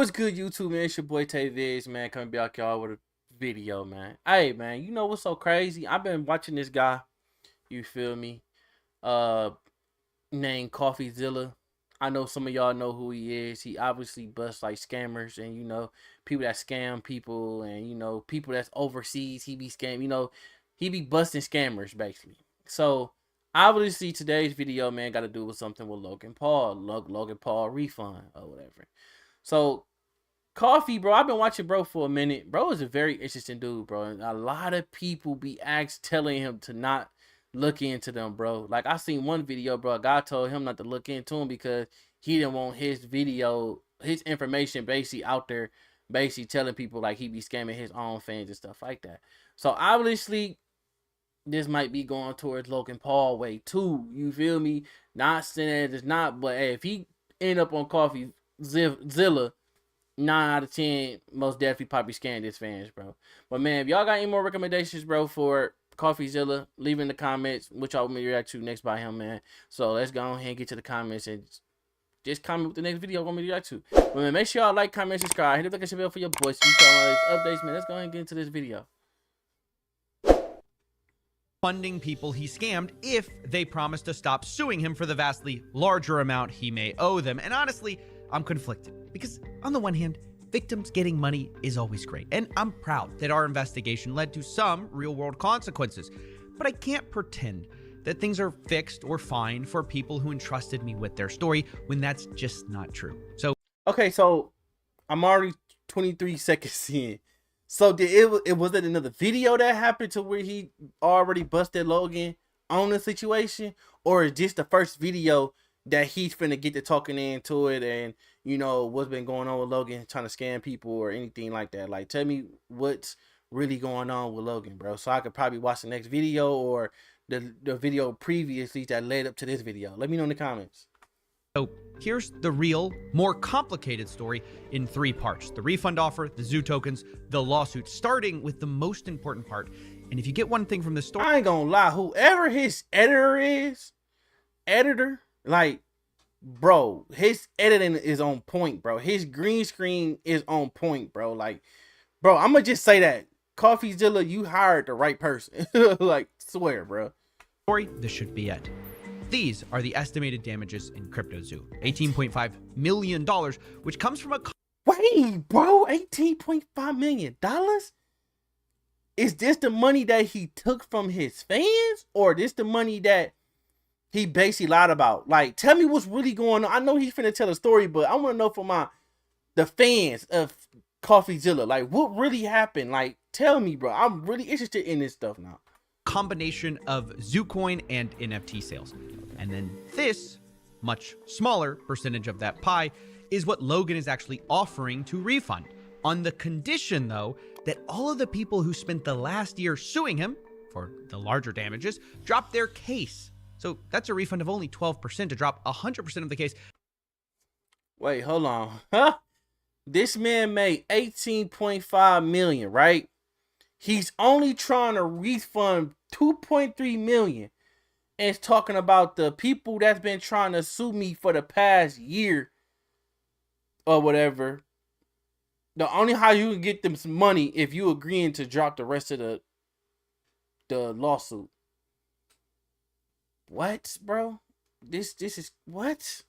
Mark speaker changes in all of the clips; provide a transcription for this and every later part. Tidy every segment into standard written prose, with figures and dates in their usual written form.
Speaker 1: What's good, YouTube, man? It's your boy TaeVids, man. Coming back y'all with a video, man. Hey, man, you know what's so crazy? I've been watching this guy, you feel me, uh, named CoffeeZilla. I know some of y'all know who he is. He obviously busts like scammers and, people that scam people and, people that's overseas. He be he be busting scammers, basically. So, obviously, today's video, man, got to do with something with Logan Paul. Logan Paul Refund or whatever. So, Coffee, bro, I've been watching bro for a minute. Bro is a very interesting dude, bro. And a lot of people be telling him to not look into them, bro. Like, I seen one video, bro. A guy told him not to look into him because he didn't want his information basically out there, basically telling people like he be scamming his own fans and stuff like that. So, obviously, this might be going towards Logan Paul way too. You feel me? Not saying it's not, but hey, if he end up on CoffeeZilla, 9 out of 10 most definitely probably scanned his fans, bro. But man, if y'all got any more recommendations, bro, for CoffeeZilla, leave in the comments which y'all want me to react to next by him, man. So let's go ahead and get to the comments and just comment with the next video I want me to react to. But man, make sure y'all like, comment, subscribe, hit the notification bell for your boys. So you get all these updates, man. Let's go ahead and get into this video.
Speaker 2: Funding people he scammed if they promise to stop suing him for the vastly larger amount he may owe them. And honestly, I'm conflicted because on the one hand, victims getting money is always great. And I'm proud that our investigation led to some real-world consequences. But I can't pretend that things are fixed or fine for people who entrusted me with their story when that's just not true. So,
Speaker 1: okay, so I'm already 23 seconds in. So was it another video that happened to where he already busted Logan on the situation, or is this the first video that he's finna get to talking into it and what's been going on with Logan trying to scam people or anything like that? Like, tell me what's really going on with Logan, bro, so I could probably watch the next video or the video previously that led up to this video. Let me know in the comments.
Speaker 2: So here's the real, more complicated story in 3 parts: the refund offer, the zoo tokens, the lawsuit, starting with the most important part. And if you get one thing from this story,
Speaker 1: I ain't gonna lie, whoever his editor, like, bro, his editing is on point, bro. His green screen is on point, bro. Like, bro, I'm gonna just say that CoffeeZilla, you hired the right person. Like, swear, bro.
Speaker 2: This should be it. These are the estimated damages in CryptoZoo. $18.5 million, which comes from a...
Speaker 1: Wait, bro, $18.5 million? Is this the money that he took from his fans? Or this the money that he basically lied about? Like, tell me what's really going on. I know he's finna tell a story, but I want to know from the fans of CoffeeZilla, like, what really happened? Like, tell me, bro. I'm really interested in this stuff now.
Speaker 2: Combination of ZooCoin and NFT sales. And then this, much smaller percentage of that pie, is what Logan is actually offering to Refund, on the condition, though, that all of the people who spent the last year suing him for the larger damages drop their case. So that's a refund of only 12% to drop 100% of the case.
Speaker 1: Wait, hold on. Huh? This man made $18.5 million, right? He's only trying to refund $2.3 million. And it's talking about the people that's been trying to sue me for the past year or whatever. The only how you can get them some money if you agreeing to drop the rest of the lawsuit. What, bro? This is what?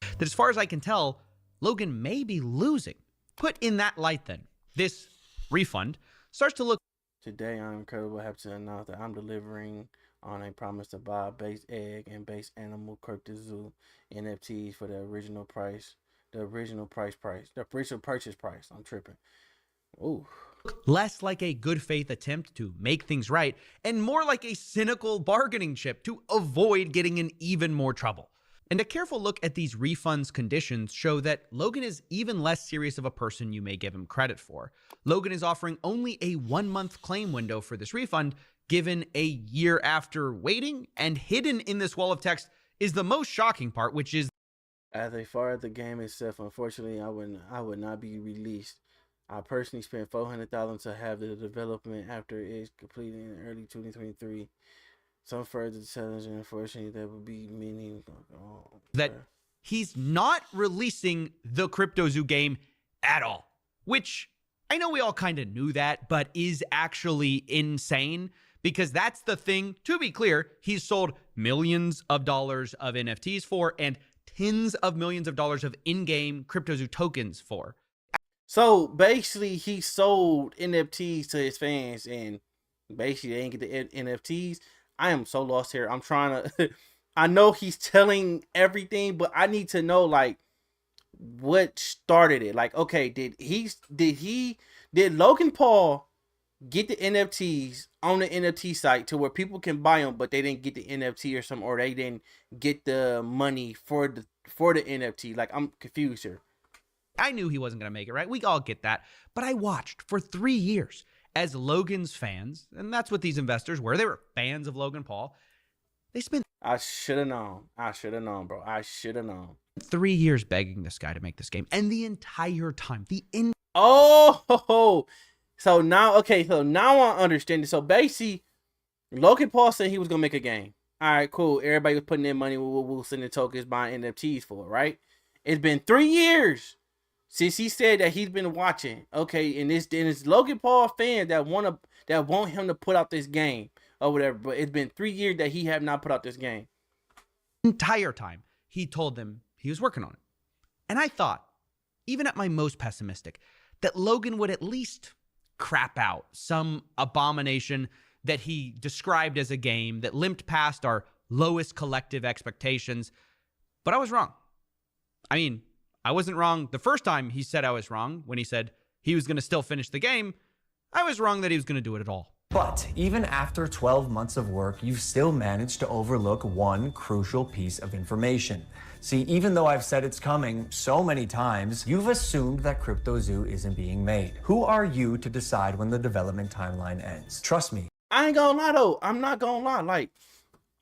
Speaker 2: That as far as I can tell, Logan may be losing. Put in that light then, this refund starts to look...
Speaker 1: Today, I'm incredibly happy to announce that I'm delivering on a promise to buy base egg and base animal CryptoZoo NFTs for the original price. The original purchase price. I'm tripping. Ooh.
Speaker 2: Less like a good faith attempt to make things right and more like a cynical bargaining chip to avoid getting in even more trouble. And a careful look at these refunds conditions show that Logan is even less serious of a person you may give him credit for. Logan is offering only a 1-month claim window for this refund, given a year after waiting, and hidden in this wall of text is the most shocking part, which is...
Speaker 1: As far as the game itself, unfortunately, I would not be released. I personally spent $400,000 to have the development after it's completed in early 2023. Some further challenge, unfortunately, there will be many.
Speaker 2: That he's not releasing the CryptoZoo game at all. Which I know we all kind of knew that, but is actually insane because that's the thing. To be clear, he's sold millions of dollars of NFTs for and tens of millions of dollars of in-game CryptoZoo tokens for.
Speaker 1: So basically, he sold NFTs to his fans, and basically they didn't get the NFTs. I am so lost here. I'm trying to. I know he's telling everything, but I need to know like what started it. Like, okay, did Logan Paul get the NFTs on the NFT site to where people can buy them, but they didn't get the NFT or something, or they didn't get the money for the NFT? Like, I'm confused here.
Speaker 2: I knew he wasn't going to make it, right? We all get that. But I watched for 3 years as Logan's fans, and that's what these investors were. They were fans of Logan Paul. They spent
Speaker 1: I should have known. I should have known, bro. I should have known.
Speaker 2: 3 years begging this guy to make this game. And the entire time,
Speaker 1: Oh, so now, okay, so now I understand it. So basically, Logan Paul said he was going to make a game. All right, cool. Everybody was putting in money. We'll send the tokens, buying NFTs for it, right? It's been 3 years since he said that he's been watching. Okay, and it's Logan Paul fans that want him to put out this game or whatever. But it's been 3 years that he have not put out this game.
Speaker 2: Entire time, he told them he was working on it. And I thought, even at my most pessimistic, that Logan would at least crap out some abomination that he described as a game that limped past our lowest collective expectations. But I was wrong. I mean, I wasn't wrong the first time he said I was wrong when he said he was going to still finish the game. I was wrong that he was going to do it at all.
Speaker 3: But even after 12 months of work, you've still managed to overlook one crucial piece of information. See, even though I've said it's coming so many times, you've assumed that CryptoZoo isn't being made. Who are you to decide when the development timeline ends? Trust me.
Speaker 1: I ain't gonna lie though. I'm not gonna lie. Like,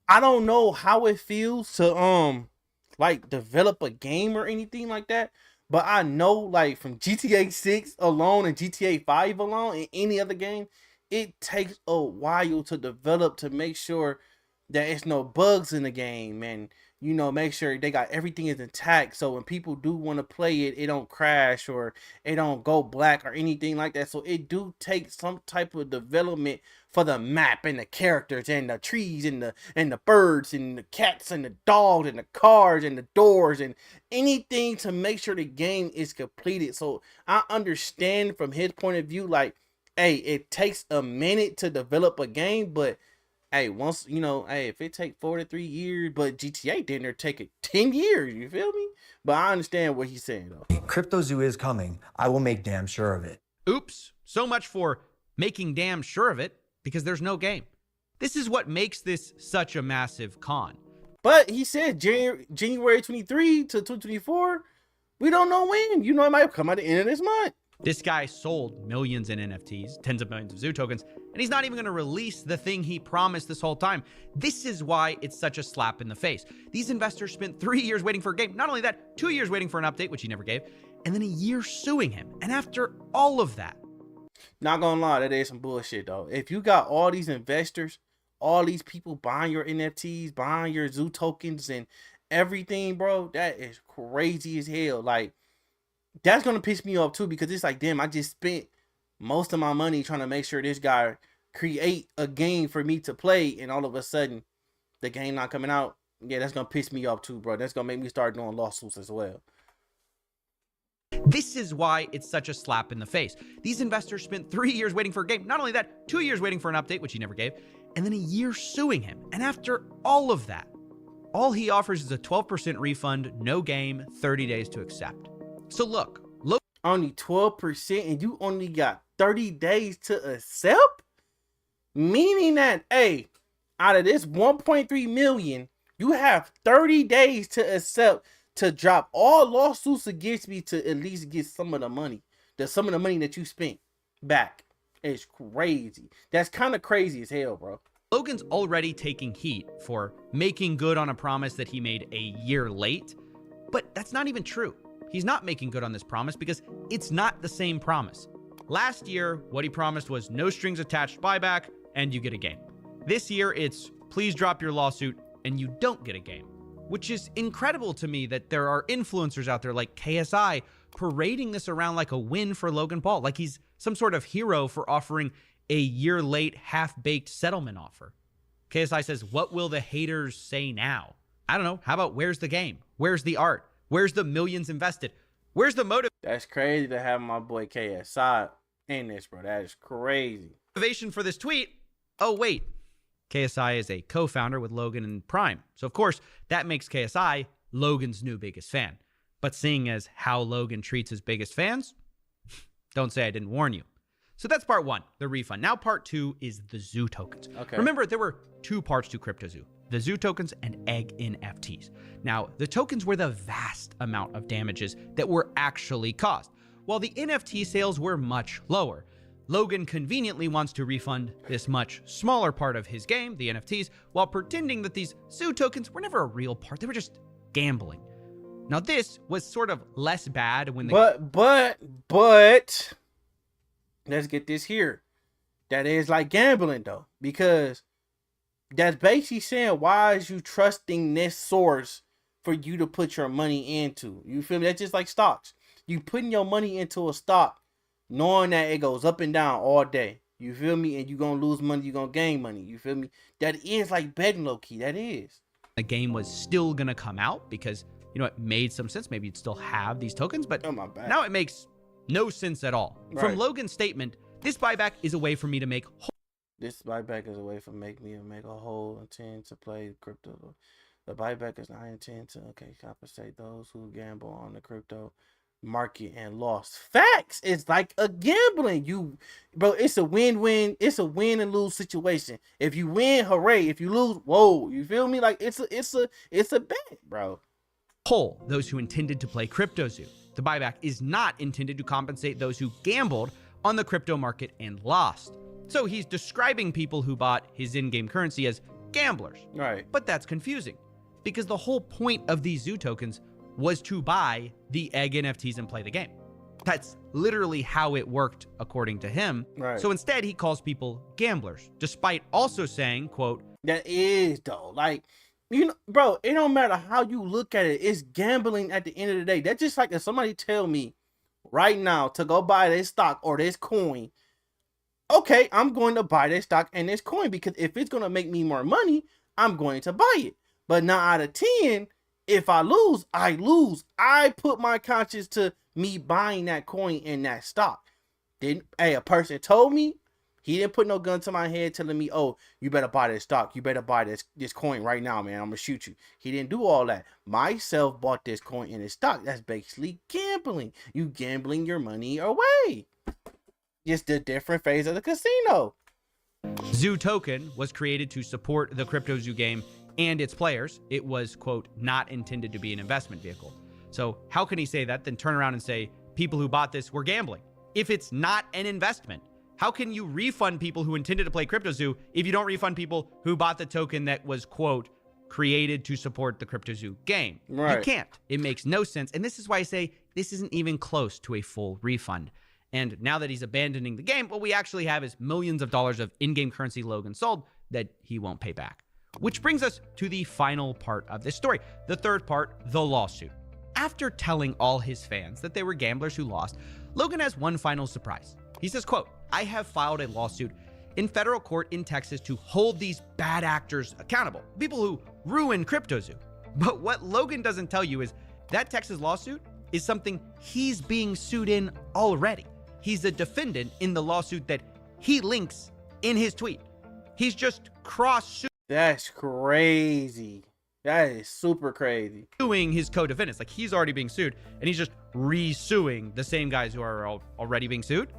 Speaker 1: I don't know how it feels to like develop a game or anything like that. But I know, like, from GTA 6 alone and GTA 5 alone and any other game, it takes a while to develop to make sure that it's no bugs in the game, and you know, make sure they got everything is intact, so when people do want to play it, it don't crash or it don't go black or anything like that. So it do take some type of development for the map and the characters and the trees and the birds and the cats and the dogs and the cars and the doors and anything to make sure the game is completed. So I understand from his point of view, like, hey, it takes a minute to develop a game, but hey, once, you know, hey, if it take 4 to 3 years, but GTA didn't take it 10 years, you feel me? But I understand what he's saying, though.
Speaker 3: CryptoZoo is coming. I will make damn sure of it.
Speaker 2: Oops. So much for making damn sure of it, because there's no game. This is what makes this such a massive con.
Speaker 1: But he said January 23 to 2024. We don't know when. You know, it might come at the end of this month.
Speaker 2: This guy sold millions in NFTs, tens of millions of Zoo tokens, and he's not even going to release the thing he promised this whole time. This is why it's such a slap in the face. These investors spent 3 years waiting for a game. Not only that, 2 years waiting for an update, which he never gave, and then a year suing him. And after all of that.
Speaker 1: Not gonna lie, that is some bullshit, though. If you got all these investors, all these people buying your NFTs, buying your Zoo tokens and everything, bro, that is crazy as hell. Like, that's gonna piss me off too, because it's like, damn, I just spent most of my money trying to make sure this guy create a game for me to play, and all of a sudden the game not coming out. Yeah, that's gonna piss me off too, bro. That's gonna make me start doing lawsuits as well.
Speaker 2: This is why it's such a slap in the face. These investors spent 3 years waiting for a game. Not only that, 2 years waiting for an update, which he never gave, and then a year suing him. And after all of that, all he offers is a 12% refund, no game, 30 days to accept. So look,
Speaker 1: only 12%, and you only got 30 days to accept? Meaning that, hey, out of this 1.3 million, you have 30 days to accept to drop all lawsuits against me to at least get some of the money. Some of the money that you spent back. It's crazy. That's kind of crazy as hell, bro.
Speaker 2: Logan's already taking heat for making good on a promise that he made a year late, but that's not even true. He's not making good on this promise because it's not the same promise. Last year, what he promised was no strings attached buyback and you get a game. This year, it's please drop your lawsuit and you don't get a game, which is incredible to me that there are influencers out there like KSI parading this around like a win for Logan Paul, like he's some sort of hero for offering a year late, half-baked settlement offer. KSI says, what will the haters say now? I don't know. How about where's the game? Where's the art? Where's the millions invested? Where's the
Speaker 1: That's crazy to have my boy KSI in this, bro. That is crazy.
Speaker 2: motivation for this tweet? Oh, wait. KSI is a co-founder with Logan and Prime. So, of course, that makes KSI Logan's new biggest fan. But seeing as how Logan treats his biggest fans, don't say I didn't warn you. So that's part one, the refund. Now part two is the zoo tokens.
Speaker 1: Okay.
Speaker 2: Remember, there were two parts to CryptoZoo, the zoo tokens and egg NFTs. Now, the tokens were the vast amount of damages that were actually caused, while the NFT sales were much lower. Logan conveniently wants to refund this much smaller part of his game, the NFTs, while pretending that these zoo tokens were never a real part. They were just gambling. Now, this was sort of less bad when the...
Speaker 1: But, let's get this here. That is like gambling, though, because that's basically saying, why is you trusting this source for you to put your money into? You feel me? That's just like stocks. You putting your money into a stock knowing that it goes up and down all day. You feel me? And you're going to lose money, you're going to gain money. You feel me? That is like betting, low-key. That is.
Speaker 2: The game was still going to come out because, you know, it made some sense. Maybe you'd still have these tokens, but now it makes no sense at all. Right. From Logan's statement, this buyback is a way for me to make...
Speaker 1: This buyback is a way for me to make a whole intent to play crypto. The buyback is not intended to, compensate those who gamble on the crypto market and lost. Facts. It's like a gambling. Bro, it's a win-win. It's a win and lose situation. If you win, hooray. If you lose, whoa. You feel me? Like it's a bet, bro.
Speaker 2: Poll those who intended to play CryptoZoo. The buyback is not intended to compensate those who gambled on the crypto market and lost. So he's describing people who bought his in-game currency as gamblers.
Speaker 1: Right.
Speaker 2: But that's confusing because the whole point of these zoo tokens was to buy the egg NFTs and play the game. That's literally how it worked according to him.
Speaker 1: Right.
Speaker 2: So instead he calls people gamblers, despite also saying, quote,
Speaker 1: that is though, like, you know, bro, it don't matter how you look at it. It's gambling at the end of the day. That's just like if somebody tell me right now to go buy this stock or this coin. Okay, I'm going to buy this stock and this coin because if it's going to make me more money, I'm going to buy it. But 9 out of 10, if I lose, I lose. I put my conscience to me buying that coin and that stock. Then, hey, a person told me, he didn't put no gun to my head telling me, oh, you better buy this stock. You better buy this coin right now, man. I'm going to shoot you. He didn't do all that. Myself bought this coin and this stock. That's basically gambling. You gambling your money away. Just a different phase of the casino.
Speaker 2: Zoo Token was created to support the CryptoZoo game and its players. It was, quote, not intended to be an investment vehicle. So how can he say that, then turn around and say people who bought this were gambling? If it's not an investment, how can you refund people who intended to play CryptoZoo if you don't refund people who bought the token that was, quote, created to support the CryptoZoo game? Right. You can't. It makes no sense. And this is why I say this isn't even close to a full refund. And now that he's abandoning the game, what we actually have is millions of dollars of in-game currency Logan sold that he won't pay back. Which brings us to the final part of this story, the third part, the lawsuit. After telling all his fans that they were gamblers who lost, Logan has one final surprise. He says, quote, I have filed a lawsuit in federal court in Texas to hold these bad actors accountable, people who ruin CryptoZoo. But what Logan doesn't tell you is that Texas lawsuit is something he's being sued in already. He's a defendant in the lawsuit that he links in his tweet. He's just cross-suing.
Speaker 1: That's crazy. That is super crazy.
Speaker 2: Suing his co-defendants. Like, he's already being sued, and he's just re-suing the same guys who are already being sued.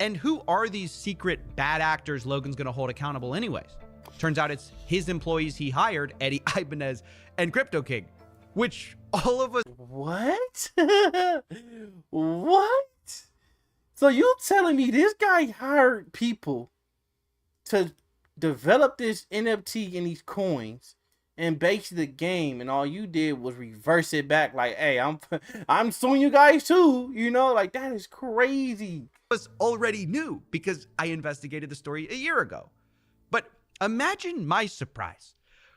Speaker 2: And who are these secret bad actors Logan's going to hold accountable anyways? Turns out it's his employees he hired, Eddie Ibanez and Crypto King, which all of us...
Speaker 1: What? What? So you telling me this guy hired people to develop this NFT and these coins and base the game, and all you did was reverse it back like, hey, I'm suing you guys too, you know? Like, that is crazy.
Speaker 2: Was already knew because I investigated the story a year ago. But imagine my surprise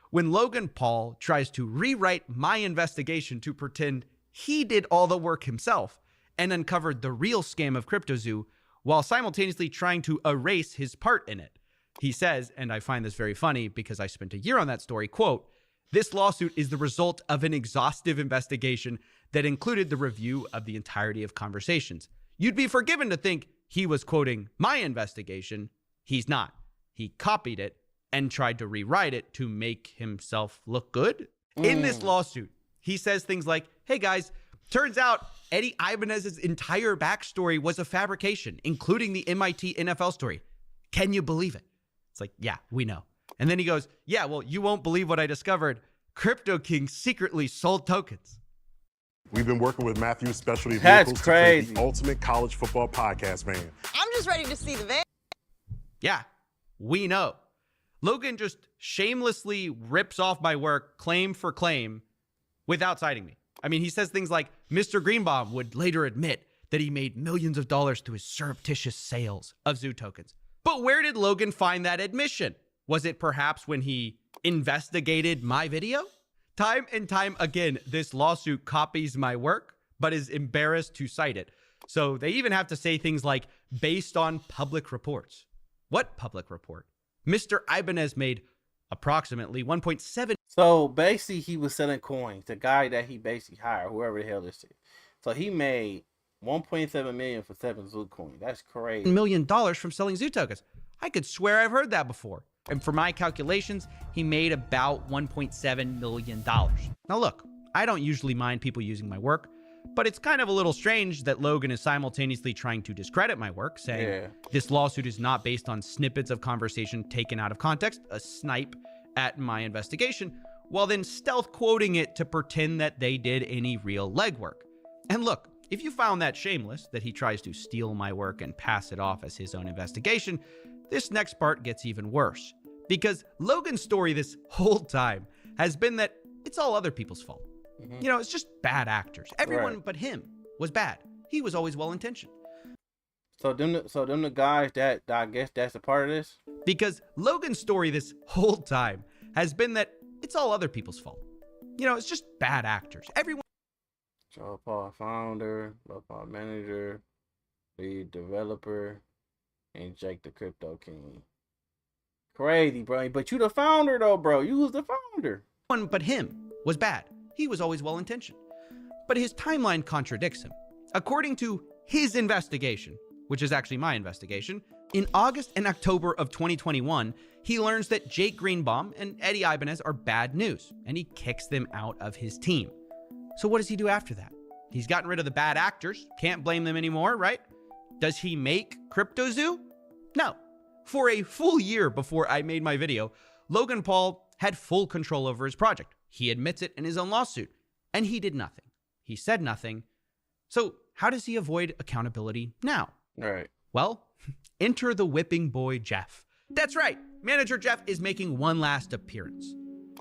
Speaker 2: when Logan Paul tries to rewrite my investigation to pretend he did all the work himself and uncovered the real scam of CryptoZoo while simultaneously trying to erase his part in it. He says, and I find this very funny because I spent a year on that story, quote, "This lawsuit is the result of an exhaustive investigation that included the review of the entirety of conversations. You'd be forgiven to think he was quoting my investigation. He's not. He copied it and tried to rewrite it to make himself look good." In this lawsuit, he says things like, "Hey guys, turns out Eddie Ibanez's entire backstory was a fabrication, including the MIT NFL story. Can you believe it?" It's like, yeah, we know. And then he goes, "Yeah, well, you won't believe what I discovered. Crypto King secretly sold tokens."
Speaker 4: We've been working with Matthew's Specialty
Speaker 1: That's
Speaker 4: Vehicles to create
Speaker 1: crazy.
Speaker 4: the ultimate college football podcast van.
Speaker 5: I'm just ready to see the van.
Speaker 2: Yeah, we know. Logan just shamelessly rips off my work claim for claim without citing me. I mean, he says things like Mr. Greenbaum would later admit that he made millions of dollars through his surreptitious sales of Zoo tokens. But where did Logan find that admission? Was it perhaps when he investigated my video? Time and time again, this lawsuit copies my work, but is embarrassed to cite it. So they even have to say things like, based on public reports. What public report? Mr. Ibanez made approximately 1.7.
Speaker 1: So basically, he was selling coins. The guy that he basically hired, whoever the hell this is. So he made 1.7 million for 7 Zoo coins. That's crazy.
Speaker 2: $1 million from selling Zoo tokens. I could swear I've heard that before. And for my calculations, he made about $1.7 million. Now look, I don't usually mind people using my work, but it's kind of a little strange that Logan is simultaneously trying to discredit my work, saying this lawsuit is not based on snippets of conversation taken out of context, a snipe at my investigation, while then stealth quoting it to pretend that they did any real legwork. And look, if you found that shameless, that he tries to steal my work and pass it off as his own investigation, this next part gets even worse. Because Logan's story this whole time has been that it's all other people's fault. You know, it's just bad actors. Everyone but him was bad. He was always well-intentioned.
Speaker 1: So them the guys that I guess that's a part of this?
Speaker 2: Because Logan's story this whole time has been that it's all other people's fault. You know, it's just bad actors. Everyone.
Speaker 1: Joe Paul founder, Joe Paul manager, lead developer, and Jake the Crypto King. Crazy, bro. But you the founder though, bro. You was the founder.
Speaker 2: Everyone but him was bad. He was always well-intentioned. But his timeline contradicts him. According to his investigation, which is actually my investigation, in August and October of 2021, he learns that Jake Greenbaum and Eddie Ibanez are bad news, and he kicks them out of his team. So what does he do after that? He's gotten rid of the bad actors. Can't blame them anymore, right? Does he make CryptoZoo? No. For a full year before I made my video, Logan Paul had full control over his project. He admits it in his own lawsuit. And he did nothing. He said nothing. So how does he avoid accountability now?
Speaker 1: Right.
Speaker 2: Well, enter the whipping boy Jeff. That's right. Manager Jeff is making one last appearance.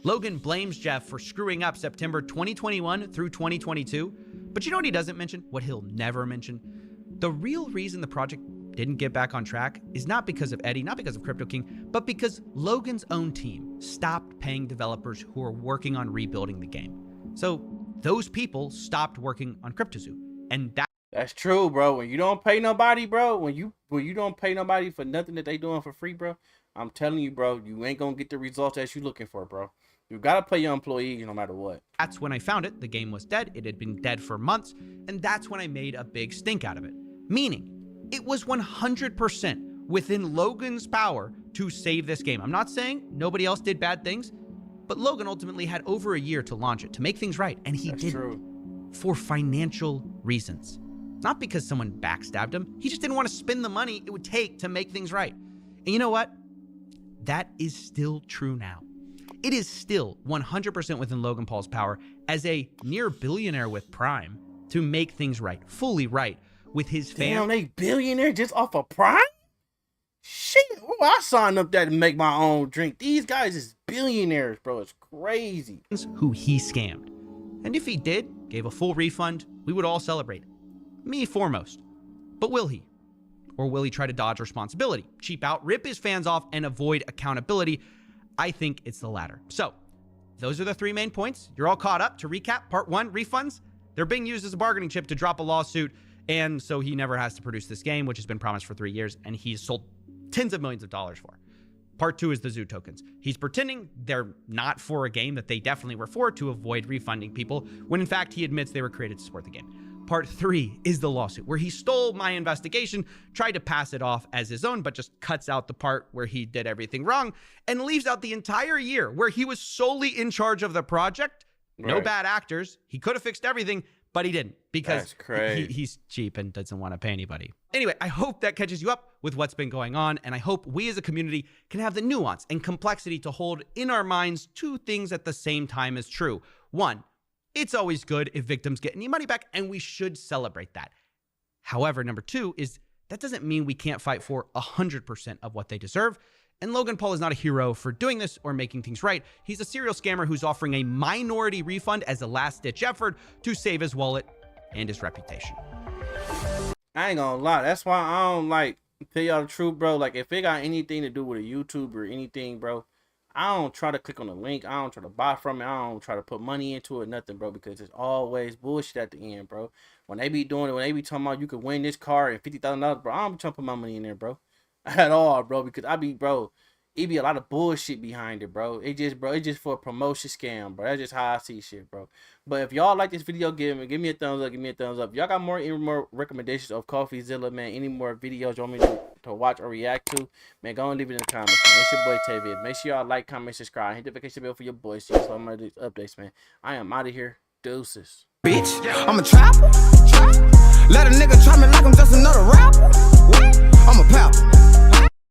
Speaker 2: Logan blames Jeff for screwing up September 2021 through 2022. But you know what he doesn't mention? What he'll never mention? The real reason the project didn't get back on track is not because of Eddie, not because of Crypto King, but because Logan's own team stopped paying developers who are working on rebuilding the game. So those people stopped working on CryptoZoo. And
Speaker 1: that's true, bro. When you don't pay nobody, bro, when you don't pay nobody for nothing that they doing for free, bro, I'm telling you, bro, you ain't gonna get the results that you looking for, bro. You gotta pay your employees no matter what.
Speaker 2: That's when I found it. The game was dead. It had been dead for months. And that's when I made a big stink out of it. Meaning, it was 100% within Logan's power to save this game. I'm not saying nobody else did bad things, but Logan ultimately had over a year to launch it, to make things right. And he did for financial reasons. Not because someone backstabbed him. He just didn't want to spend the money it would take to make things right. And you know what? That is still true now. It is still 100% within Logan Paul's power as a near billionaire with Prime to make things right, fully right, with his fans.
Speaker 1: Damn, they billionaire just off of Prime? Shit, I signed up there to make my own drink. These guys is billionaires, bro. It's crazy.
Speaker 2: Who he scammed. And if he did, gave a full refund, we would all celebrate. Me foremost. But will he? Or will he try to dodge responsibility, cheap out, rip his fans off, and avoid accountability? I think it's the latter. So, those are the 3 main points. You're all caught up. To recap, part 1, refunds. They're being used as a bargaining chip to drop a lawsuit And so he never has to produce this game, which has been promised for 3 years, and he's sold tens of millions of dollars for. Part 2 is the zoo tokens. He's pretending they're not for a game that they definitely were for to avoid refunding people, when in fact he admits they were created to support the game. Part 3 is the lawsuit, where he stole my investigation, tried to pass it off as his own, but just cuts out the part where he did everything wrong and leaves out the entire year where he was solely in charge of the project. No bad actors. He could have fixed everything, but he didn't because he's cheap and doesn't want to pay anybody. Anyway, I hope that catches you up with what's been going on, and I hope we as a community can have the nuance and complexity to hold in our minds 2 things at the same time as true. 1, it's always good if victims get any money back, and we should celebrate that. However, number 2 is that doesn't mean we can't fight for 100% of what they deserve. And Logan Paul is not a hero for doing this or making things right. He's a serial scammer who's offering a minority refund as a last-ditch effort to save his wallet and his reputation.
Speaker 1: I ain't gonna lie. That's why I don't like, tell y'all the truth, bro. Like, if it got anything to do with a YouTube or anything, bro, I don't try to click on the link. I don't try to buy from it. I don't try to put money into it, nothing, bro, because it's always bullshit at the end, bro. When they be doing it, when they be talking about you could win this car and $50,000, bro, I don't be trying to put my money in there, bro. At all, bro, because it be a lot of bullshit behind it, bro. It just for a promotion scam, bro. That's just how I see shit, bro. But if y'all like this video, give me a thumbs up, If y'all got any more recommendations of CoffeeZilla, man, any more videos you want me to watch or react to, man, go and leave it in the comments, man. It's your boy TaeVids. Make sure y'all like, comment, subscribe, hit the notification bell for your boys. See you some of these updates, man. I am out of here. Deuces.
Speaker 5: Bitch, I'm a trapper. Let a nigga try me like I'm just another rapper. I'm a pal.